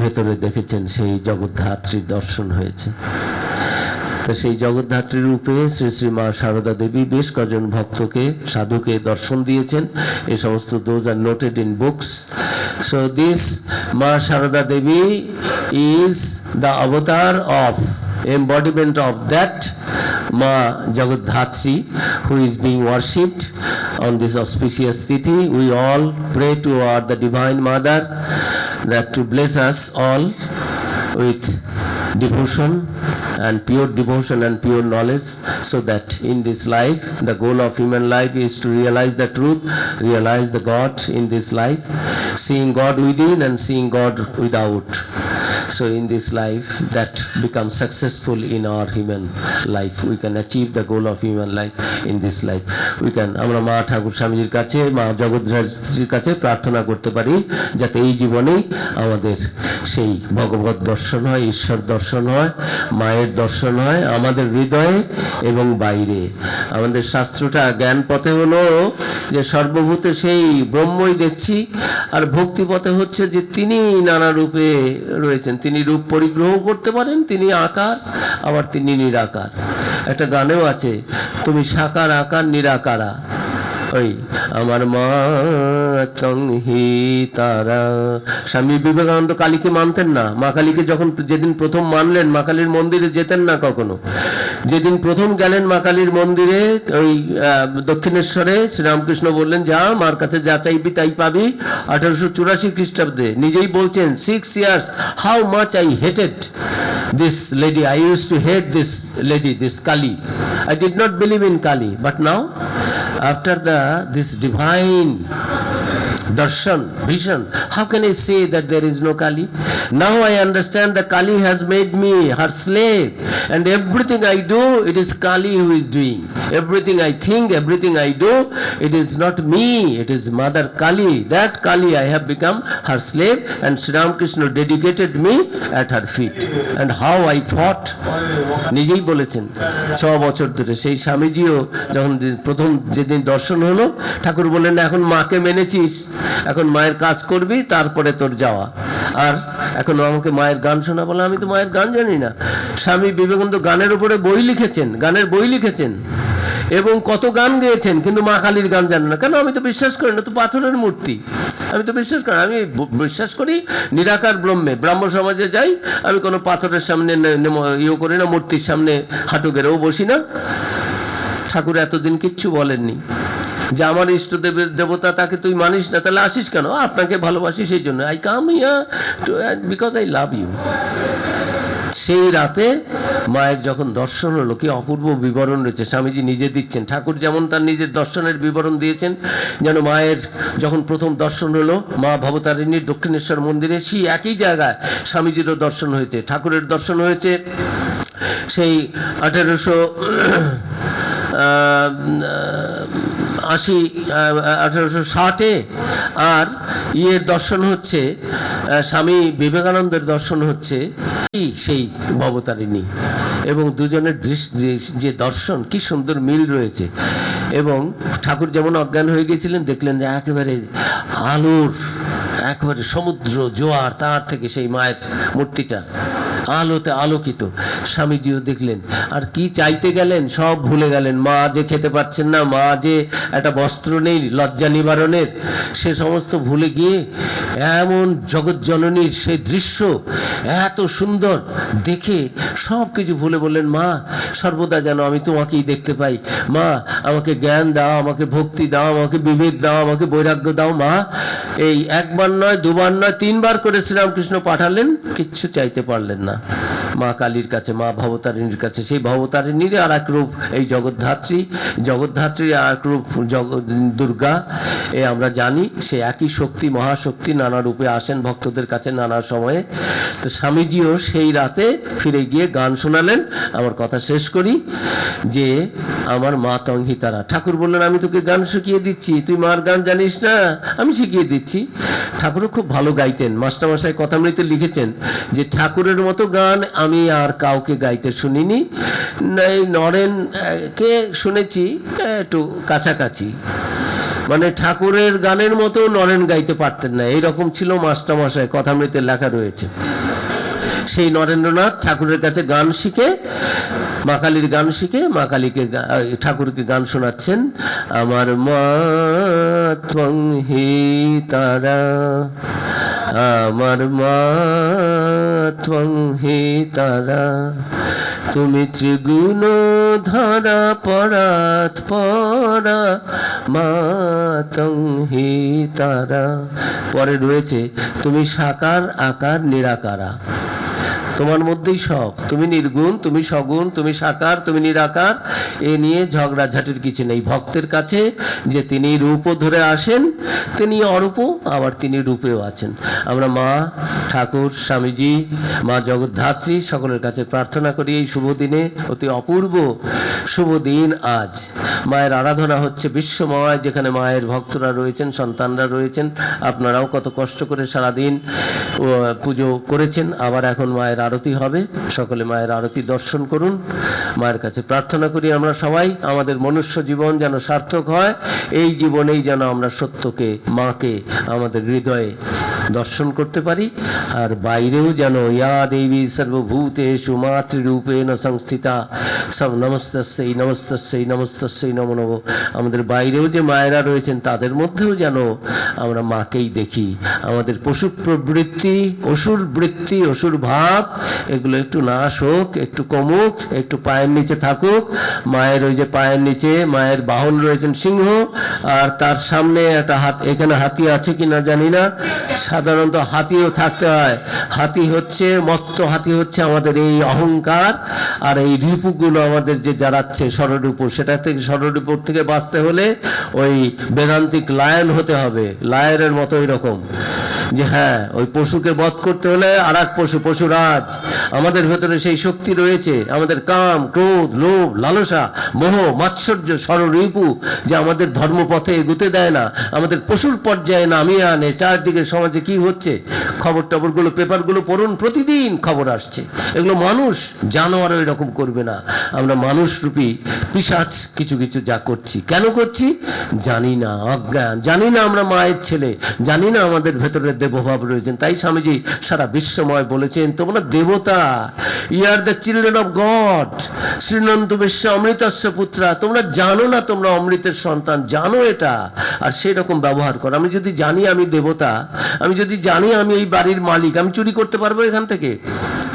ভেতরে দেখেছেন সেই জগদ্ধাত্রীর দর্শন হয়েছে। তো সেই জগদ্ধাত্রী রূপে শ্রী শ্রী মা সারদা দেবী বেশ কজন ভক্তকে, সাধুকে দর্শন দিয়েছেন। এই সমস্ত those are noted in books. So this মা সারদা দেবী ইজ দ্য অবতার of embodiment of that Ma Jagadhatri, who is being worshipped on this auspicious tithi. We all pray to the Divine Mother that to bless us all with devotion and pure devotion and pure knowledge, so that in this life, the goal of human life is to realize the truth, realize the God in this life, seeing God within and seeing God without. So in this life, that becomes successful in our human life. We can achieve the goal of human life in this life. We can, আমরা মা ঠাকুর স্বামীজির কাছে, মা জগদ্ধাত্রীর কাছে প্রার্থনা করতে পারি যাতে এই জীবনেই আমাদের সেই ভগবত দর্শন হয়, ঈশ্বর দর্শন হয়, মায়ের দর্শন হয় আমাদের হৃদয়ে এবং বাইরে। আমাদের শাস্ত্রটা জ্ঞান পথে হলো যে সর্বভূতে সেই ব্রহ্মই দেখছি, আর ভক্তি পথে হচ্ছে যে তিনি নানা রূপে রয়েছেন, তিনি রূপ পরিগ্রহ করতে পারেন, তিনি আকার, আবার তিনি নিরাকার। একটা গানেও আছে, তুমি সাকার আকার নিরাকারা, ওই আমার মা চংহি তারা। স্বামী বিবেকানন্দ কালীকে মানতেন না। মা কালীকে যখন যেদিন প্রথম মানলেন, মা কালীর মন্দিরে যেতেন না কখনো। যেদিন প্রথম গেলেন মা কালীর মন্দিরে, ওই দক্ষিণেশ্বরে, শ্রীরামকৃষ্ণ বললেন যা মার কাছে যা চাইবি তাই পাবি। 1884 খ্রিস্টাব্দে নিজেই বলছেন 6 years how much I hated this lady. I used to hate this lady, this Kali. I did not believe in Kali, but now after this divine darshan, vision, how can I say that there is no Kali? Now I understand that Kali has made me her slave, and everything I do, it is Kali who is doing. Everything I think, everything I do, it is not me, it is Mother Kali. That Kali I have become her slave, and Sri Ramakrishna dedicated me at her feet. And how I fought, নিজেই বলেছেন 6 বছর ধরে। সেই স্বামীজিও যখন প্রথম যেদিন দর্শন হলো, ঠাকুর বললেন এখন মাকে মেনেছিস, এখন মায়ের কাজ করবি, তারপরে তোর যাওয়া। আর এখন আমাকে মায়ের গান শোনা। বলে আমি তো মায়ের গান জানি না। স্বামী বিবেকানন্দ গানের উপরে বই লিখেছেন, গানের বই লিখেছেন এবং কত গান গেয়েছেন, কিন্তু মা কালীর গান জানেন না। কেন? আমি তো বিশ্বাস করি না, তো পাথরের মূর্তি। আমি তো বিশ্বাস করি, আমি বিশ্বাস করি নিরাকার ব্রহ্মে। ব্রাহ্ম সমাজে যাই, আমি কোনো পাথরের সামনে ইয়ে করি না, মূর্তির সামনে হাঁটু গেড়েও বসি না। ঠাকুর এতদিন কিচ্ছু বলেননি যে আমার ইষ্ট দেবতা, তাকে তুই মানিস না, তাহলে আসিস কেন? আপনাকে ভালোবাসি সেই জন্য। I come here because I love you. সেই রাতে মায়ের যখন দর্শন হলো, কি অপূর্ব বিবরণ রয়েছে, স্বামীজি নিজে দিচ্ছেন। ঠাকুর যেমন তার নিজের দর্শনের বিবরণ দিয়েছেন, যেন মায়ের যখন প্রথম দর্শন হলো মা ভবতারিণীর দক্ষিণেশ্বর মন্দিরে, সেই একই জায়গায় স্বামীজিরও দর্শন হয়েছে, ঠাকুরের দর্শন হয়েছে সেই 1860 আর ইয়ের দর্শন হচ্ছে, স্বামী বিবেকানন্দের দর্শন হচ্ছে সেই ভবতারিণী। এবং দুজনের যে দর্শন, কি সুন্দর মিল রয়েছে। এবং ঠাকুর যেমন অজ্ঞান হয়ে গেছিলেন, দেখলেন যে একেবারে আলোর একেবারে সমুদ্র জোয়ার, তার থেকে সেই মায়ের মূর্তিটা আলোতে আলোকিত। স্বামীজিও দেখলেন, আর কি চাইতে গেলেন সব ভুলে গেলেন। মা যে খেতে পাচ্ছেন না, মা যে একটা বস্ত্র নেই লজ্জা নিবারণের, সে সমস্ত ভুলে গিয়ে এমন জগৎ জননীর সেই দৃশ্য এত সুন্দর দেখে সব কিছু ভুলে বললেন, মা সর্বদা যেন আমি তোমাকেই দেখতে পাই। মা আমাকে জ্ঞান দাও, আমাকে ভক্তি দাও, আমাকে বিবেক দাও, আমাকে বৈরাগ্য দাও। মা এই একবার নয়, দুবার নয়, 3 বার করে শ্রীরামকৃষ্ণ পাঠালেন, কিচ্ছু চাইতে পারলেন না মা কালীর কাছে, মা ভবতারিণীর কাছে। সেই ভবতারিণীর আর এক রূপ এই জগদ্ধাত্রী, জগদ্ধাত্রীর আর এক রূপ দুর্গা। এ আমরা জানি সে একই শক্তি, মহাশক্তি, নানা রূপে আসেন ভক্তদের কাছে নানা সময়ে। তো স্বামীজিও সেই রাতে ফিরে গিয়ে গান শোনালেন। আমার কথা শেষ করি যে আমার মা তংহিতারা। ঠাকুর বললেন আমি তোকে গান শিখিয়ে দিচ্ছি, তুই মার গান জানিস না, আমি শিখিয়ে দিচ্ছি। ঠাকুরও খুব ভালো গাইতেন। মাস্টারমশাই কথামৃতে লিখেছেন যে ঠাকুরের মতো গান আমি আর কাউকে গাইতে শুনিনি। এই নরেনকে শুনেছি একটু কাছাকাছি, মানে ঠাকুরের গানের মতো নরেন গাইতে পারতেন না, এইরকম ছিল মাস্টারমশাই, কথামৃতে লেখা রয়েছে। সেই নরেন্দ্রনাথ ঠাকুরের কাছে গান শিখে, মা কালীর গান শিখে মা কালীকে ঠাকুরকে গান শোনাচ্ছেন। আমার মা ত্বংহিতারা, আমার মা ত্বংহিতারা, তুমি ত্রিগুণ ধরা পরাৎ পরা মা তংহিতারা। পরে রয়েছে তুমি সাকার আকার নিরাকারা, তোমার মধ্যেই সব, তুমি নির্গুণ, তুমি সগুণ, তুমি সাকার, তুমি নিরাকার। এ নিয়ে ঝগড়াঝাটির কিছু নেই। ভক্তের কাছে যে তিনি রূপও ধরে আসেন, তিনি অরূপও, আবার তিনি রূপেও আছেন। আমরা মা, ঠাকুর, স্বামীজি, মা জগদ্ধাত্রী সকলের কাছে প্রার্থনা করি এই শুভ দিনে, অতি অপূর্ব শুভ দিন আজ। মায়ের আরাধনা হচ্ছে বিশ্বময়, যেখানে মায়ের ভক্তরা রয়েছেন, সন্তানরা রয়েছেন। আপনারাও কত কষ্ট করে সারাদিন পুজো করেছেন, আবার এখন মায়ের আরতি হবে। সকলে মায়ের আরতি দর্শন করুন। মায়ের কাছে প্রার্থনা করি আমরা সবাই, আমাদের মনুষ্য জীবন যেন সার্থক হয়, এই জীবনেই যেন আমরা সত্যকে, মাকে আমাদের হৃদয়ে দর্শন করতে পারি, আর বাইরেও যেন ইয়া দেবী সর্বভূতেষু মাতৃরূপেণ সংস্থিতা সব নমস্তস্যৈ নমস্তস্যৈ নমস্তস্যৈ নমো নমঃ, আমাদের বাইরেও যে মায়েরা রয়েছেন তাদের মধ্যেও যেন আমরা মাকেই দেখি। আমাদের পশু প্রবৃত্তি, অসুর বৃত্তি, অসুর ভাব এগুলো একটু নাশ হোক, একটু কমুক, একটু পায়ের নিচে থাকুক। মায়ের ওই যে পায়ের নিচে মায়ের বাহন রয়েছেন সিংহ, আর তার সামনে একটা এখানে হাতি আছে কিনা জানি না, সাধারণত হাতিও থাকতে হয়। হাতি হচ্ছে মত্ত, হাতি হচ্ছে আমাদের এই অহংকার আর এই রিপুগুলো আমাদের যে যারাচ্ছে ষড়রিপু, সেটা থেকে ষড়রিপুর থেকে বাঁচতে হলে ওই বেদান্তিক লায়ন হতে হবে, লায়নের মতো এরকম যে হ্যাঁ ওই পশুকে বধ করতে হলে আর এক পশু, পশুরাজ। আমাদের ভেতরে সেই শক্তি রয়েছে, আমাদের কাম, ক্রোধ, লোভ, লালসা, মোহ, মাৎসর্য, ষড়রিপু যে আমাদের ধর্মপথে এগুতে দেয় না, আমাদের পশুর পর্যায়ে নামিয়ে আনে। চারদিকে সমাজে কি হচ্ছে, খবর টবরগুলো, পেপারগুলো পড়ুন, প্রতিদিন খবর আসছে। এগুলো মানুষ, জানোয়ারও এরকম করবে না। আমরা মানুষরূপী পিশাচ কিছু কিছু যা করছি, কেন করছি জানি না, অজ্ঞান, জানি না আমরা মায়ের ছেলে, জানি না আমাদের ভেতরে দেবভাব রয়েছেন। তাই স্বামীজি সারা বিশ্বময় বলেছেন তোমরা দেবতা, you are the children of God, শ্রীনন্ত বিশ্ব অমৃতস্য পুত্রা। তোমরা জানো না তোমরা অমৃতের সন্তান, জানো এটা, আর সেই রকম ব্যবহার করো। আমি যদি জানি আমি দেবতা, আমি যদি জানি আমি এই বাড়ির মালিক, আমি চুরি করতে পারবো এখান থেকে?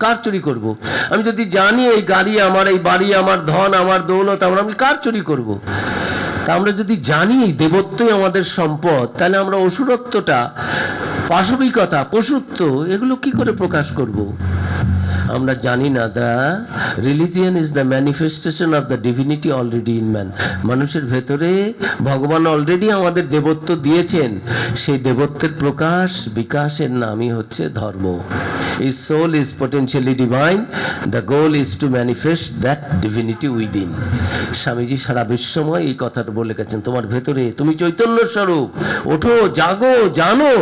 কার চুরি করব? আমি যদি জানি এই গাড়ি আমার, এই বাড়ি আমার, ধন আমার, দৌলত আমার, আমি কার চুরি করব? তা আমরা যদি জানি দেবত্বই আমাদের সম্পদ, তাহলে আমরা অসুরত্বটা, পাশবিকতা, পশুত্ব এগুলো কি করে প্রকাশ করব? আমরা জানি না the religion is the manifestation of the divinity already in man. মানুষের ভেতরে ভগবান অলরেডি আমাদের দেবত্ব দিয়েছেন, সেই দেবত্বের প্রকাশ বিকাশের নামই হচ্ছে ধর্ম। His soul is potentially divine. The goal is to manifest that divinity within. Swamiji সারা বিশ্বময় এই কথাটা বলে গেছেন, তোমার ভেতরে তুমি চৈতন্য স্বরূপ, ওঠো, জাগো, জানো,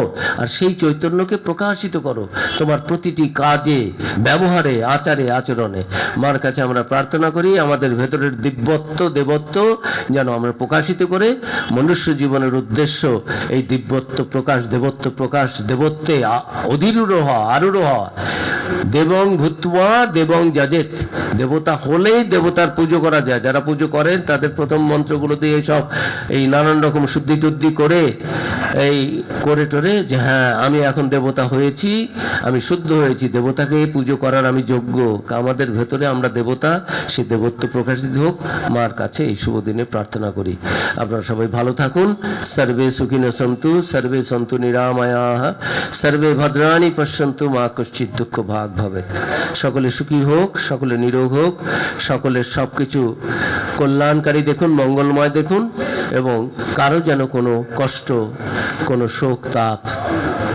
আর সেই চৈতন্যকে প্রকাশিত করো তোমার প্রতিটি কাজে, ব্যবহারে, আচারে, আচরণে। মার কাছে আমরা প্রার্থনা করি আমাদের ভেতরের দিব্যত্ব, দেবত্ব যেন আমরা প্রকাশিত করে মনুষ্য জীবনের উদ্দেশ্য এই দিব্যত্ব প্রকাশ, দেবত্ব প্রকাশ, দেবত্বে অধীরূঢ় হওয়া, আরূঢ় হওয়া। দেবং ভূত্বা দেবং যাজেত, দেবতা হলেই দেবতার পুজো করা যায়। যারা পুজো করেন তাদের প্রথম মন্ত্রগুলো দিয়ে সব এই নানান রকম শুদ্ধি টুদ্ধি করে এই করে টোরে যে হ্যাঁ আমি এখন দেবতা হয়েছি, আমি শুদ্ধ হয়েছি, দেবতাকে পুজো করার আমি যোগ্য। আমাদের ভেতরে আমরা দেবতা, সেই দেবত্ব প্রকাশিত হোক। মার কাছে এই শুভ দিনে প্রার্থনা করি। আপনারা সবাই ভালো থাকুন। সর্বে সুখিনো সন্তু, সর্বে সন্তু নিরাময়াঃ, সর্বে ভদ্রাণি পশ্যন্তু, মা কশ্চিৎ দুঃখ ভাগ ভবে। সকলে সুখী হোক, সকলে নিরোগ হোক, সকলের সব কিছু কল্যাণকারী দেখুন, মঙ্গলময় দেখুন, এবং কারো যেন কোনো কষ্ট, কোনো শোক তাপ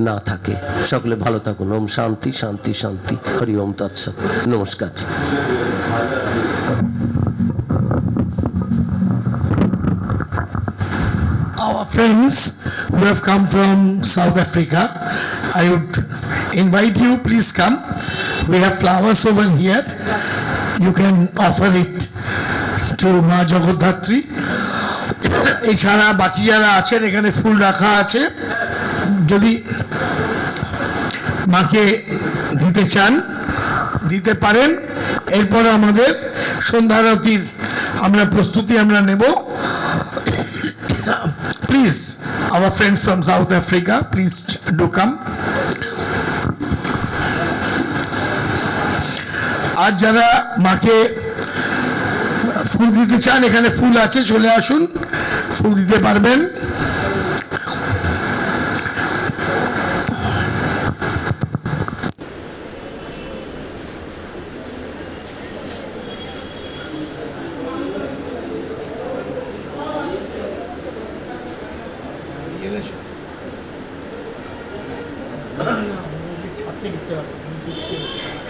না থাকে। সকলে ভালো থাকুন। ওম শান্তি শান্তি শান্তি। হরি ওম তৎসৎ। নমস্কার। Our friends who have come from South Africa, I would invite you, please come. We have flowers over here. You can offer it to Ma Jagodhatri. এছাড়া বাকি যারা আছেন এখানে ফুল রাখা আছে, যদি মাকে দিতে চান দিতে পারেন। এরপরে আমাদের সন্ধ্যারতির আমরা প্রস্তুতি আমরা নেব। Please, our friends from South Africa, please do come. আজ যারা মাকে ফুল দিতে চান, এখানে ফুল আছে, চলে আসুন, ফুল দিতে পারবেন। ছাড়তে দিতে হবে।